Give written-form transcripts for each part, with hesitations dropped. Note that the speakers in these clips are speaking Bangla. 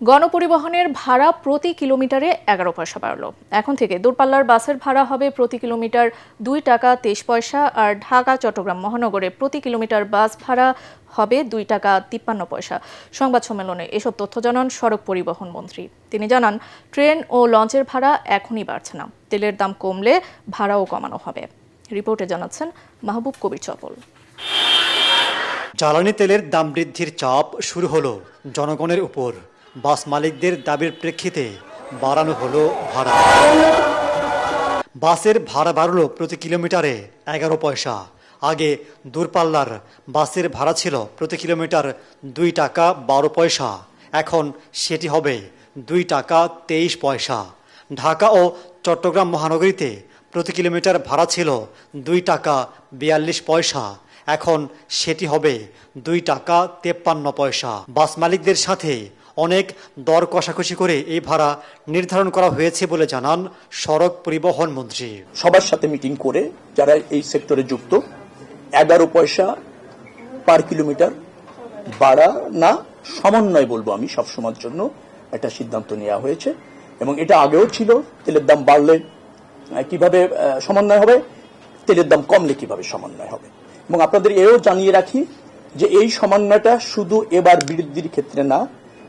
গণপরিবহনের ভাড়া প্রতি কিলোমিটারে 11 পয়সা বাড়ল। এখন থেকে দূরপাল্লার বাসের ভাড়া হবে প্রতি কিলোমিটার 2 টাকা 23 পয়সা, আর ঢাকা চট্টগ্রাম মহানগরে প্রতি কিলোমিটার বাস ভাড়া হবে 2 টাকা 53 পয়সা। সংবাদ সম্মেলনে এসব তথ্য জানান সড়ক পরিবহন মন্ত্রী। তিনি জানান, ট্রেন ও লঞ্চের ভাড়া এখনই বাড়ছে না, তেলের দাম কমলে ভাড়াও কমানো হবে। রিপোর্টে জানাচ্ছেন মাহবুব কবির চপল। জ্বালানি তেলের দাম বৃদ্ধির চাপ শুরু হলো জনগণের উপর। বাস মালিকদের দাবির প্রেক্ষিতে বাড়ানো হলো ভাড়া। বাসের ভাড়া বাড়লো প্রতি কিলোমিটারে 11 পয়সা। আগে দূরপাল্লার বাসের ভাড়া ছিল প্রতি কিলোমিটার 2 টাকা 12 পয়সা, এখন সেটি হবে 2 টাকা 23 পয়সা। ঢাকা ও চট্টগ্রাম মহানগরীতে প্রতি কিলোমিটার ভাড়া ছিল 2 টাকা 42 পয়সা, এখন সেটি হবে 2 টাকা 53 পয়সা। বাস মালিকদের সাথে অনেক দর কষাকষি করে এই ভাড়া নির্ধারণ করা হয়েছে বলে জানান সড়ক পরিবহন মন্ত্রী। সবার সাথে মিটিং করে যারা এই সেক্টরে যুক্ত 11 পয়সা পার কিলোমিটার বাড়া না সমন্বয় বলবো আমি সবসময়ের জন্য একটা সিদ্ধান্ত নেওয়া হয়েছে। এবং এটা আগেও ছিল, তেলের দাম বাড়লে কিভাবে সমন্বয় হবে, তেলের দাম কমলে কিভাবে সমন্বয় হবে। এবং আপনাদের এও জানিয়ে রাখি যে এই সমন্বয়টা শুধু এবার বৃদ্ধির ক্ষেত্রে না,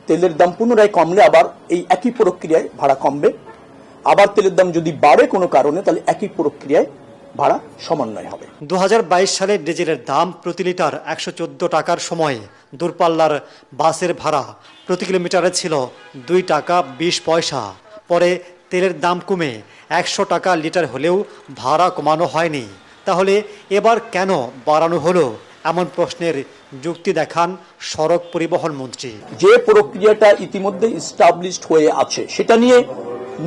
তেলের দাম পুনরায় কমলে আবার এই একই প্রক্রিয়ায় ভাড়া কমবে। আবার তেলের দাম যদি বাড়ে কোনো কারণে, তাহলে একই প্রক্রিয়ায় ভাড়া সমন্বয় হবে। 2022 সালে ডিজেলের দাম প্রতি লিটার 114 টাকার সময়ে দূরপাল্লার বাসের ভাড়া প্রতি কিলোমিটারে ছিল 2 টাকা 20 পয়সা। পরে তেলের দাম কমে 100 টাকা লিটার হলেও ভাড়া কমানো হয়নি। তাহলে এবার কেন বাড়ানো হলো, এমন প্রশ্নের যুক্তি দেখান সড়ক পরিবহন মন্ত্রী। যে প্রক্রিয়াটা ইতিমধ্যে এস্টাবলিশড হয়ে আছে সেটা নিয়ে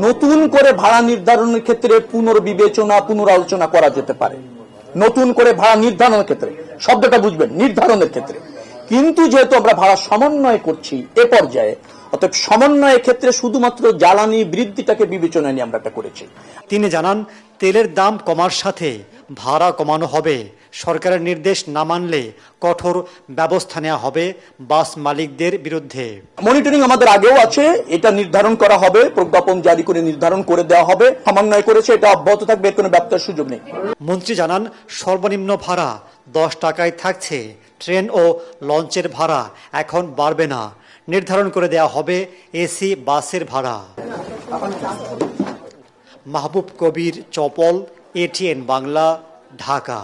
নতুন করে ভাড়া নির্ধারণের ক্ষেত্রে পুনর্বিবেচনা পুনরালোচনা করা যেতে পারে। নতুন করে ভাড়া নির্ধারণের ক্ষেত্রে, শব্দটা বুঝবেন, নির্ধারণের ক্ষেত্রে। কিন্তু যেহেতু আমরা ভাড়া সমন্বয় করছি এ পর্যায়ে, অতএব সমন্বয়ের ক্ষেত্রে শুধুমাত্র জ্বালানি বৃদ্ধিটাকে বিবেচনায় নিয়ে আমরা এটা করেছি। তিনি জানান, তেলের দাম কমার সাথে ভাড়া কমানো হবে। সরকারের নির্দেশ না মানলে কঠোর ব্যবস্থা নেওয়া হবে বাস মালিকদের বিরুদ্ধে। মনিটরিং আমাদের আগেও আছে, এটা নির্ধারণ করা হবে, প্রজ্ঞাপন জারি করে নির্ধারণ করে দেওয়া হবে। সমন্বয় করেছে, এটা অব্যাহত থাকবে, এর কোনো ব্যত্যয়ের সুযোগ নেই। মন্ত্রী জানান, সর্বনিম্ন ভাড়া 10 টাকায় থাকছে। ট্রেন ও লঞ্চের ভাড়া এখন বাড়বে না, নির্ধারণ করে দেওয়া হবে এসি বাসের ভাড়া। মাহবুব কবির চপল, ATN বাংলা, ঢাকা।